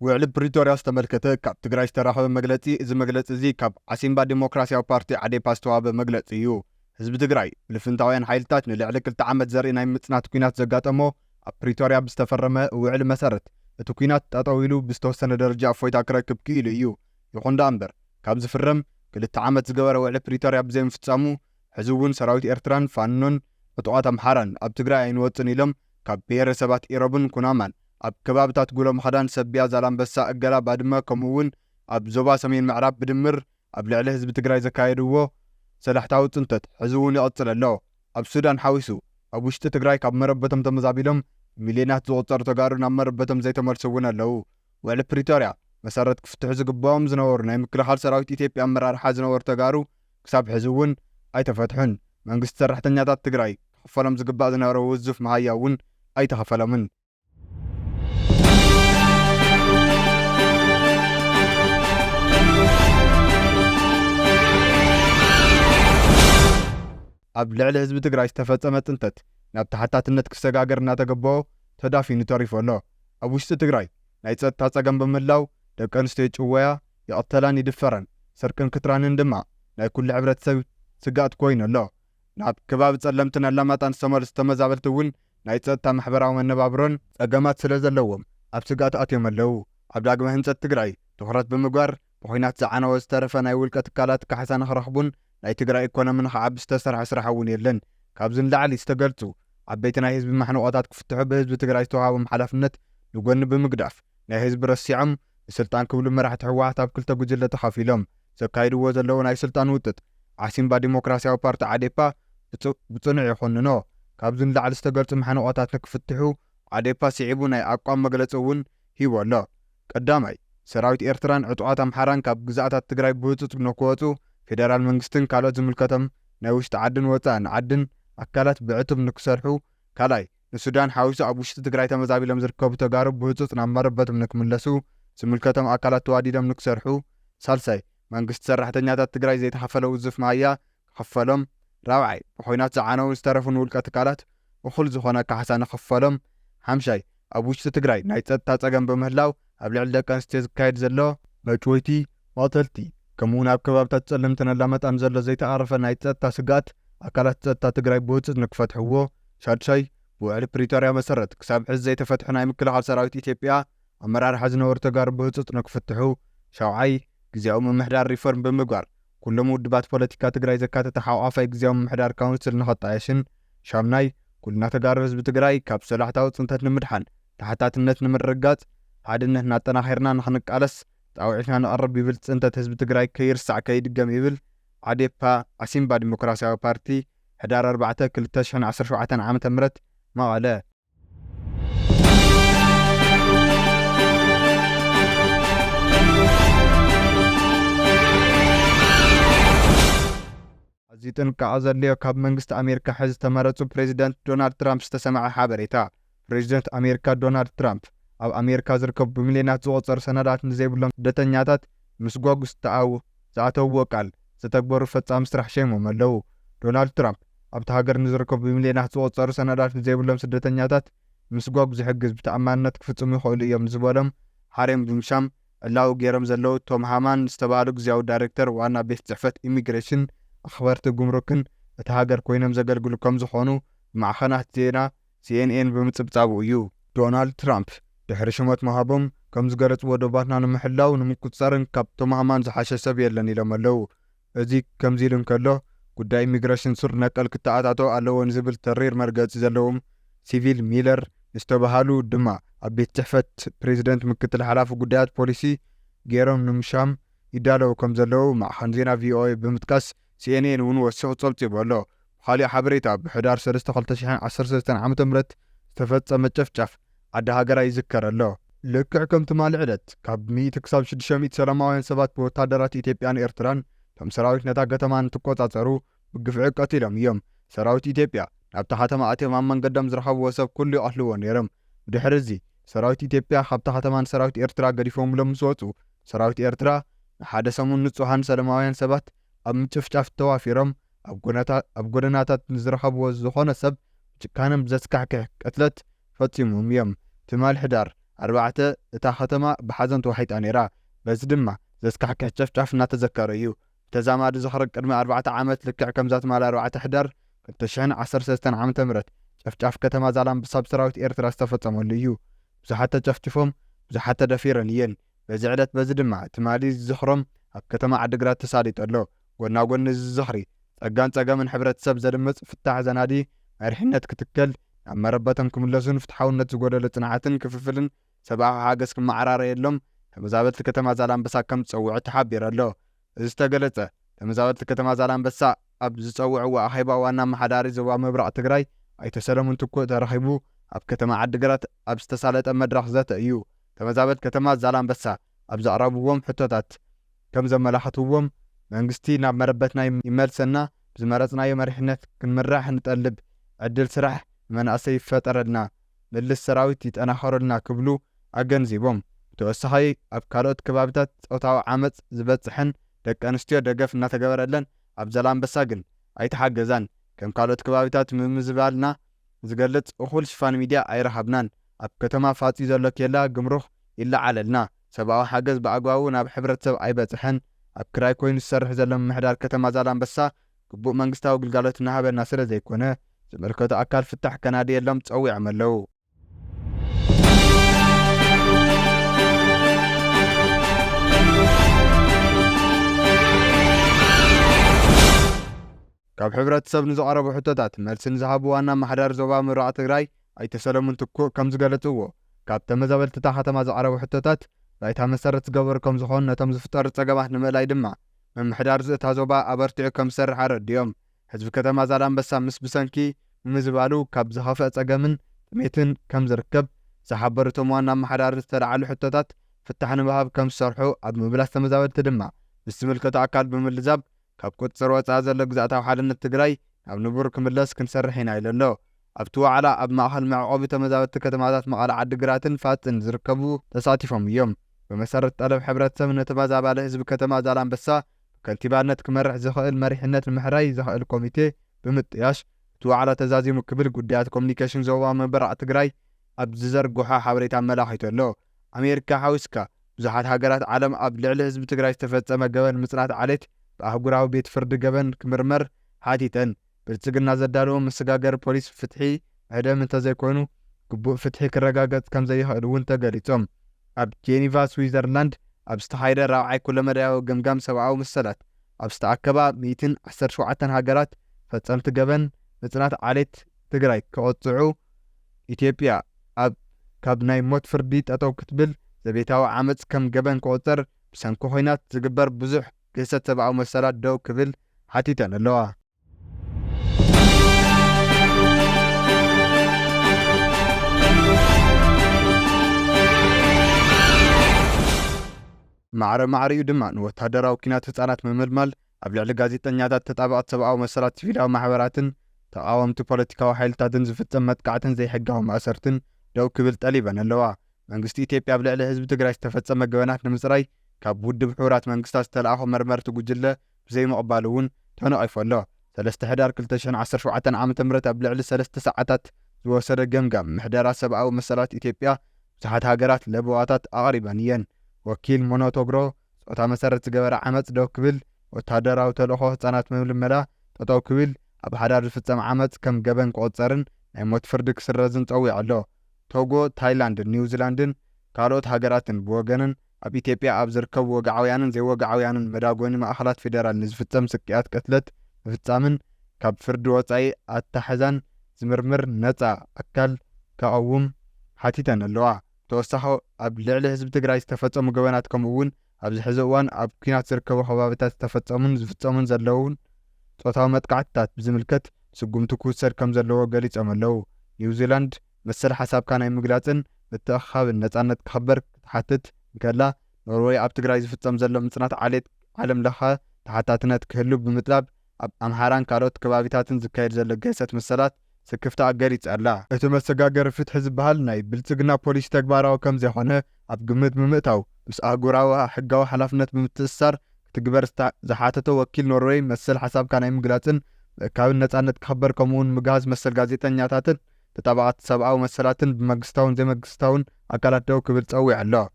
ውዕል ብሪቶሪያ ዝተመልከተ ካብ ትግራይ ዝተራኸበ መግለጺ እዚ መግለጺ እዚ ካብ ዓሲምባ ዲሞክራሲያዊ ፓርቲ ዓዴፓ ዝተዋሃበ መግለጺ እዩ። ህዝቢ ትግራይ ብልፍንታውያን ሓይልታት ንልዕሊ 2 ዓመት ዘርኢ ናይ ምጽናት ኩናት ዘጋጠሞ ኣብ ፕሪቶሪያ ብዝተፈረመ ውዕል መሰረት እቲ ኩናት ጠጠው ኢሉ ብዝተወሰነ ደረጃ እፎይታ ክረክብ ክኢሉ እዩ። ይኹን እምበር ካብ ዝፍረም 2 ዓመት ዝገበረ ውዕል ፕሪቶሪያ ብዘይምፍጻሙ ሕዚ እውን ሰራዊት ኤርትራን ፋኖን ዕጡቓት ኣምሓራን ኣብ ትግራይ ኣይንወፅን ኢሎም ካብ ብሄረሰባት ኢሮብን ኩናማን ኣብ ከባብታት ጉሎ ምኽዳን ሰብያ ዛላምበሳ እገላ ባድመ ከምኡውን ኣብ ዞባ ሰሜን ምዕራብ ብድምር ኣብ ልዕሊ ህዝቢ ትግራይ ዘካየድዎ ሰላሕታዊ ጽንተት ሕዚ እውን ይቕጽል ኣሎ። ኣብ ሱዳን ሓዊሱ ኣብ ውሽጢ ትግራይ ካብ መረበቶም ተመዛቢሎም ሚልዮናት ዝቑጸሩ ተጋሩ ናብ መረበቶም ዘይተመልሱ እውን ኣለዉ። ውዕል ፕሪቶሪያ መሰረት ክፍትሑ ዝግባኦም ዝነበሩ ናይ ምክልኻል ሰራዊት ኢትዮጵያ ኣመራርሓ ዝነበሩ ተጋሩ ክሳብ ሕዚ እውን ኣይተፈትሑን። መንግስቲ ሰራሕተኛታት ትግራይ ክኽፈሎም ዝግባእ ዝነበረ ውዙፍ መሃያ እውን ኣይተኸፈሎምን። ኣብ ልዕሊ ህዝቢ ትግራይ ዝተፈጸመ ጥንተት ናብ ተሓታትነት ክሰጋገር እናተገበኦ ተዳፊኑ ተሪፉ ኣሎ። ኣብ ውሽጢ ትግራይ ናይ ጸጥታ ጸገም ብምህላው ደቂ ኣንስትዮ ጭወያ ይቕተላን ይድፈረን፣ ስርቅን ክትራንን ድማ ናይ ኩሉ ሕብረተሰብ ስጋኣት ኮይኑ ኣሎ። ናብ ከባቢ ጸለምትን ኣላማጣን ዝተመልሱ ተመዛበልቲ እውን ናይ ጸጥታ ማሕበራዊ መነባብሮን ጸገማት ስለ ዘለዎም ኣብ ስጋኣት ኣትዮም ኣለዉ። ኣብ ዳግመ ህንጸት ትግራይ ትኹረት ብምግባር ብኹናት ዝዓነወ ዝተረፈ ናይ ውልቀ ትካላት ካሕሳ ንኽረኽቡን ናይ ትግራይ ኢኮኖሚ ንኽዓቢ ዝተሰርሐ ስራሕ እውን የለን። ካብዚ ንላዕሊ ዝተገልጹ ዓበይቲ ናይ ህዝቢ ማሕነቆታት ክፍትሑ ብህዝቢ ትግራይ ዝተዋሃቦም ሓላፍነት ንጎኒ ብምግዳፍ ናይ ህዝቢ ረሲዖም ንስልጣን ክብሉ መራሕቲ ሕወሓት ኣብ 2 ጉጅለ ተኸፊሎም ዘካይድዎ ዘለዉ ናይ ስልጣን ውጥጥ ዓሲምባ ዲሞክራሲያዊ ፓርቲ ዓዴፓ ብጽኑዕ ይኹንኖ። ካብዚ ንላዕሊ ዝተገልጹ ማሕነቆታት ንክፍትሑ ዓዴፓ ስዒቡ ናይ ኣቋም መግለጺ እውን ሂቡ ኣሎ። ቀዳማይ ሰራዊት ኤርትራን ዕጡቓት ኣምሓራን ካብ ግዛኣታት ትግራይ ብህፁፅ ንክወፁ ፌደራል መንግስትን ካልኦት ዝምልከቶም ናይ ውሽጢ ዓድን ወፃእን ዓድን ኣካላት ብዕቱብ ንክሰርሑ። ካልኣይ ንሱዳን ሓዊሱ ኣብ ውሽጢ ትግራይ ተመዛቢሎም ዝርከቡ ተጋሩ ብህፁፅ ናብ መረበቶም ንክምለሱ ዝምልከቶም ኣካላት ተዋዲዶም ንክሰርሑ። ሳልሳይ መንግስቲ ሰራሕተኛታት ትግራይ ዘይተኸፈለ ውዙፍ መሃያ ክኽፈሎም። ራብዓይ ብኹናት ዝዓነው ዝተረፉን ውልቀ ትካላት እኹል ዝኾነ ካሕሳ ንኽፈሎም። ሓምሻይ ኣብ ውሽጢ ትግራይ ናይ ጸጥታ ጸገም ብምህላው ኣብ ልዕሊ ደቂ ኣንስትዮ ዝካየድ ዘሎ መጭወይቲ መቕተልቲ ከምኡውን ኣብ ከባብታት ጸለምትን ኣላማጣን ዘሎ ዘይተቓረፈ ናይ ጸጥታ ስጋኣት ኣካላት ጸጥታ ትግራይ ብህፁፅ ንክፈትሕዎ። ሻድሻይ ብውዕል ፕሪቶሪያ መሰረት ክሳብ ሕዚ ዘይተፈትሑ ናይ ምክልኻል ሰራዊት ኢትዮጵያ ኣመራርሓ ዝነበሩ ተጋሩ ብህፁፅ ንክፍትሑ። ሻውዓይ ግዜያዊ ምምሕዳር ሪፎርም ብምግባር ኩሎም ውድባት ፖለቲካ ትግራይ ዘካተተ ሓቋፋይ ግዜያዊ ምምሕዳር ካውንስል ንኸጣየሽን። ሻምናይ ኩልና ተጋሩ ህዝቢ ትግራይ ካብ ሰላሕታዊ ጽንተት ንምድሓን ተሓታትነት ንምርግጋጽ ሓድነት እናጠናኺርና ንኽንቃለስ ጣውዒትና ንቐርብ ይብል ጽንተት ህዝቢ ትግራይ ከይርሳዕ ከይድገም ይብል ዓዴፓ ዓሲምባ ዲሞክራሲያዊ ፓርቲ ሕዳር 4 2017 ዓ.ም መቐለ። ኣዝዩ ጥንቃቐ ዘድልዮ ካብ መንግስቲ ኣሜሪካ ሕዚ ዝተመረጹ ፕሬዚደንት ዶናልድ ትራምፕ ዝተሰምዐ ሓበሬታ። ፕሬዚደንት ኣሜሪካ ዶናልድ ትራምፕ ኣብ ኣሜሪካ ዝርከቡ ብሚልዮናት ዝቑጸሩ ሰነዳት ንዘይብሎም ስደተኛታት ምስ ጓጉስ ዝኣተውዎ ቃል ዝተግበሩ ፈጻሚ ስራሕ ሸይሞም ኣለዉ። ዶናልድ ትራምፕ ኣብቲ ሃገር ንዝርከቡ ብሚልዮናት ዝቑጸሩ ሰነዳት ንዘይብሎም ስደተኛታት ምስ ጓጉ ዝሕግዝ ብተኣማንነት ክፍጽሙ ይኽእሉ እዮም ዝበሎም ሓሬም ብምሻም ዕላዊ ገይሮም ዘለዉ ቶም ሃማን ዝተባሃሉ ግዜያዊ ዳይሬክተር ዋና ቤት ጽሕፈት ኢሚግሬሽን ኣኽበርቲ ጉምሩክን እቲ ሃገር ኮይኖም ዘገልግሉ ከም ዝኾኑ ማዕኸናት ዜና ሲኤንኤን ብምጽብጻቡ እዩ። ዶናልድ ትራምፕ ድሕሪ ሽመት መሃቦም ከም ዝገለጽዎ ዶባትና ንምሕላው ንምቁፅጻርን ካብ ቶም ሃማን ዝሓሸ ሰብ የለን ኢሎም ኣለዉ። እዚ ከምዚ ኢሉ እንከሎ ጉዳይ ኢሚግሬሽን ሱር ነቀል ክተኣታቶ ኣለዎ ንዝብል ተሪር መርገፂ ዘለዎም ሲቪል ሚለር ዝተባሃሉ ድማ ኣብ ቤት ጽሕፈት ፕሬዚደንት ምክትል ሓላፊ ጉዳያት ፖሊሲ ገይሮም ንምሻም ይዳለዉ ከም ዘለዉ ማዕኸን ዜና ቪኦኤ ብምጥቃስ ሲኤንኤን እውን ወሲኹ ጸብጺቡ ኣሎ። ብኻሊእ ሓበሬታ ብሕዳር 3 2013 ዓ.ም ዝተፈጸመ ጨፍጫፍ ዓዲ ሃገራይ ይዝከር ኣሎ። ልክዕ ከም ትማሊ ዕለት ካብ 100 ክሳብ 600 ሰላማውያን ሰባት ብወታደራት ኢትዮጵያን ኤርትራን ከም ሰራዊት ነታ ከተማ እንትቆጻጸሩ ብግፍዒ ቀቲሎም እዮም። ሰራዊት ኢትዮጵያ ናብታ ከተማ ኣትዮም ኣብ መንገዶም ዝረኸብዎ ሰብ ኩሉ ይቐትልዎ ነይሮም። ብድሕሪ እዚ ሰራዊት ኢትዮጵያ ካብታ ከተማን ሰራዊት ኤርትራ ገዲፎምሎም ምስ ወፁ ሰራዊት ኤርትራ ንሓደ ሰሙን ንጹሃን ሰላማውያን ሰባት ኣብ ምጭፍጫፍ ተዋፊሮም ኣብ ጎደናታት ንዝረኸብዎ ዝኾነ ሰብ ጭካንም ዘስካሕክሕ ቅትለት ፈጺሞም እዮም። ትማል ሕዳር 4 እታ ከተማ ብሓዘን ተዋሒጣ ነይራ። በዚ ድማ ዘስካሕክሕ ጨፍጫፍ እናተዘከረ እዩ። ተዛማዲ ዝኽሪ ቅድሚ 4 ዓመት ልክዕ ከምዛት ማል 4 ሕዳር 2013 ዓ.ም ጨፍጫፍ ከተማ ዛላንበሳ ብሰራዊት ኤርትራ ዝተፈጸመሉ እዩ። ብዙሓት ተጨፍጭፎም ብዙሓት ተደፊረን እየን። በዚ ዕለት በዚ ድማ ትማሊ ዝኽሮም ኣብ ከተማ ዓዲግራት ተሳሊጡ ኣሎ። ጎና ጎኒ ዝኽሪ ጸጋን ጸገምን ሕብረተሰብ ዘድምጽ ፍታሕ ዘናዲ መሪሕነት ክትከል ናብ መረበቶም ክምለሱን ፍትሓውነት ዝጎደለ ጽንዓትን ክፍፍልን ሰብኣዊ ሓገዝ ክመዓራረየሎም ተመዛበልቲ ከተማ ዛላንበሳ ከም ዝጸውዑ ተሓቢሩ ኣሎ። እዚ ዝተገለጸ ተመዛበልቲ ከተማ ዛላንበሳ ኣብ ዝጸውዕዎ ኣኼባ ዋና ኣመሓዳሪ ዞባ ምብራቕ ትግራይ ኣይተ ሰለሞን ትኩእ ተረኺቡ ኣብ ከተማ ዓዲግራት ኣብ ዝተሳለጠ መድረኽ ዘተ እዩ። ተመዛበልቲ ከተማ ዛላንበሳ ኣብ ዘቕረብዎም ሕቶታት ከም ዘመላኽትዎም መንግስቲ ናብ መረበትና ይመልሰና፣ ብዝመረጽናዮ መሪሕነት ክንምራሕ ንጠልብ፣ ዕድል ስራሕ ንመናእሰይ ይፈጠረልና፣ ምልስ ሰራዊት ይጠናኸረልና ክብሉ ኣገንዚቦም ብተወሳኺ ኣብ ካልኦት ከባቢታት ፆታዊ ዓመፅ ዝበፅሕን ደቂ ኣንስትዮ ደገፍ እናተገበረለን ኣብ ዛላንበሳ ግን ኣይተሓገዛን። ከም ካልኦት ከባቢታት ምምዝባልና ዝገልጽ እኹል ሽፋን ሚድያ ኣይረኸብናን። ኣብ ከተማ ፋፂ ዘሎ ኬላ ግምሩኽ ይለዓለልና፣ ሰብኣዊ ሓገዝ ብኣግባቡ ናብ ሕብረተሰብ ኣይበፅሐን። ኣብ ክራይ ኮይኑ ዝሰርሕ ዘሎ ምምሕዳር ከተማ ዛላንበሳ ግቡእ መንግስታዊ ግልጋሎት እናሃበና ስለ ዘይኮነ ዝምልከቱ ኣካል ፍታሕ ከናድየሎም ፀዊዖም ኣለዉ። ካብ ሕብረተሰብ ንዝቐረቡ ሕቶታት መልሲ ንዝሃቡ ዋና ኣመሓዳሪ ዞባ ምብራቕ ትግራይ ኣይተ ሰለሞን ትኩእ ከም ዝገለጽዎ ካብ ተመዛበልቲ እታ ከተማ ዝቐረቡ ሕቶታት ባይታ መሰረት ዝገበሩ ከም ዝኾኑ ነቶም ዝፍጠሩ ጸገማት ንምእላይ ድማ ምምሕዳር እታ ዞባ ኣበርቲዑ ከም ዝሰርሕ ኣረዲዮም። ህዝቢ ከተማ ዛላንበሳ ምስ ብሰንኪ ምዝባሉ ካብ ዝኸፍአ ጸገምን ጥሜትን ከም ዝርከብ ዝሓበሩ እቶም ዋና ኣመሓዳሪ ዝተለዓሉ ሕቶታት ፍታሕ ንምሃብ ከም ዝሰርሑ ኣብ ምብላስ ተመዛበልቲ ድማ ምስ ዝምልከቱ ኣካል ብምልዛብ ካብ ቁፅር ወፃኢ ዘሎ ግዛእታዊ ሓድነት ትግራይ ናብ ንቡር ክምለስ ክንሰርሕ ኢና ኢሉ ኣሎ። ኣብቲ ዋዕላ ኣብ ማእኸል መዕቆቢ ተመዛበልቲ ከተማታት መቐለ ዓዲግራትን ፋፅን ዝርከቡ ተሳቲፎም እዮም። ብመሰረት ጠለብ ሕብረተሰብ ነተመዛባለ ህዝቢ ከተማ ዛላንበሳ ከንቲባነት ክመርሕ ዝኽእል መሪሕነት ንምሕራይ ዝኽእል ኮሚቴ ብምጥያሽ እቲ ዋዕላ ተዛዚሙ ክብል ጉዳያት ኮሙኒኬሽን ዞባ ምብራቕ ትግራይ ኣብ ዝዘርግሖ ሓበሬታ ኣመላኺቱ ኣሎ። ኣሜሪካ ሓዊስካ ብዙሓት ሃገራት ዓለም ኣብ ልዕሊ ህዝቢ ትግራይ ዝተፈጸመ ገበን ምጽናት ዓሌት ብኣህጉራዊ ቤት ፍርዲ ገበን ክምርመር ሓቲተን። ብልጽግና ዘዳለዎ መሰጋገሪ ፖሊስ ፍትሒ ዕደም እንተዘይኮኑ ግቡእ ፍትሒ ክረጋገጽ ከም ዘይኽእል እውን ተገሊጾም። ኣብ ጄኒቫ ስዊዘርላንድ ኣብ ዝተኻየደ 4ይ ኩለመዳያዊ ገምጋም ሰብኣዊ መሰላት ኣብ ዝተኣከባ 117 ሃገራት ፈጸምቲ ገበን ምጽናት ዓሌት ትግራይ ከቐጽዑ ኢትዮጵያ ካብ ናይ ሞት ፍርዲ ጠጠው ክትብል ዘቤታዊ ዓመፅ ከም ገበን ክቁጠር ብሰንኪ ኹናት ዝግበር ብዙሕ ግህሰት ሰብኣዊ መሰላት ደው ክብል ሓቲተን ኣለዋ። ማዕረኡ ድማ ንወታደራዊ ኪናት ህፃናት ምምልማል ኣብ ልዕሊ ጋዜጠኛታት ተጣበቕቲ ሰብኣዊ መሰላት ሲቪላዊ ማሕበራትን ተቃወምቲ ፖለቲካዊ ሓይልታትን ዝፍጸም መጥቃዕትን ዘይሕጋዊ ማእሰርትን ደው ክብል ጠሊበን ኣለዋ። መንግስቲ ኢትዮጵያ ኣብ ልዕሊ ህዝቢ ትግራይ ዝተፈጸመ ገበናት ንምጽራይ ካብ ውድብ ሕቡራት መንግስታት ዝተለኣኾ መርመርቲ ጉጅለ ብዘይምቕባሉ እውን ተነቒፉ ኣሎ። 3 ሕዳር 2017 ዓ.ም ኣብ ልዕሊ 3 ሰዓታት ዝወሰደ ገምጋም ምሕደራ ሰብኣዊ መሰላት ኢትዮጵያ ብዙሓት ሃገራት ለበዋታት ኣቕሪበን እየን። ወኪል ሞኖቶግሮ ጾታ መሰረት ዝገበረ ዓመፅ ደው ክብል፣ ወታደራዊ ተልእኾ ህፃናት ምልመላ ጠጠው ክብል፣ ኣብ ሓዳር ዝፍጸም ዓመፅ ከም ገበን ክቁፀርን ናይ ሞት ፍርዲ ክስረዝን ፀዊዑ ኣሎ። ቶጎ፣ ታይላንድን ኒውዚላንድን ካልኦት ሃገራትን ብወገንን ኣብ ኢትዮጵያ ኣብ ዝርከቡ ወግዓውያንን ዘይወግዓውያንን መዳጎኒ ማእኸላት ፌደራል ንዝፍጸም ስቅያት ቅትለት ምፍጻምን ካብ ፍርዲ ወፃኢ ኣታሕዛን ዝምርምር ነፃ ኣካል ከቐውም ሓቲተን ኣለዋ። ተወሳኺ ኣብ ልዕሊ ህዝቢ ትግራይ ዝተፈጸሙ ገበናት ከምኡውን ኣብዚ ሕዚ እዋን ኣብ ኩናት ዝርከቡ ከባቢታት ዝተፈጸሙን ዝፍጸሙን ዘለውን ጾታዊ መጥቃዕትታት ብዝምልከት ስጉምቲ ክውሰድ ከም ዘለዎ ገሊፆም ኣለዉ። ኒውዚላንድ መሰል ሓሳብካ ናይ ምግላፅን ምትእኽኻብን ነፃነት ክኽበር ክትሓትት እንከላ ኖርዌይ ኣብ ትግራይ ዝፍጸም ዘሎ ምጽናት ዓሌት ዓለም ለኸ ተሓታትነት ክህሉ ብምጥላብ ኣብ ኣምሓራን ካልኦት ከባቢታትን ዝካየድ ዘሎ ገሰት መሰላት ስክፍታ ገሊፅ ኣላ። እቲ መሰጋገሪ ፍትሒ ዝበሃል ናይ ብልጽግና ፖሊሲ ተግባራዊ ከም ዘይኾነ ኣብ ግምት ብምእታው ምስ ኣህጉራዊ ሕጋዊ ሓላፍነት ብምትእስሳር ክትግበር ዝሓተተ ወኪል ኖርዌይ መሰል ሓሳብካ ናይ ምግላፅን ምእካብን ነፃነት ክኽበር ከምኡውን ምግሃዝ መሰል ጋዜጠኛታትን ተጣባቓት ሰብኣዊ መሰላትን ብመንግስታውን ዘይመንግስታውን ኣካላት ደው ክብል ፀዊዕ ኣሎ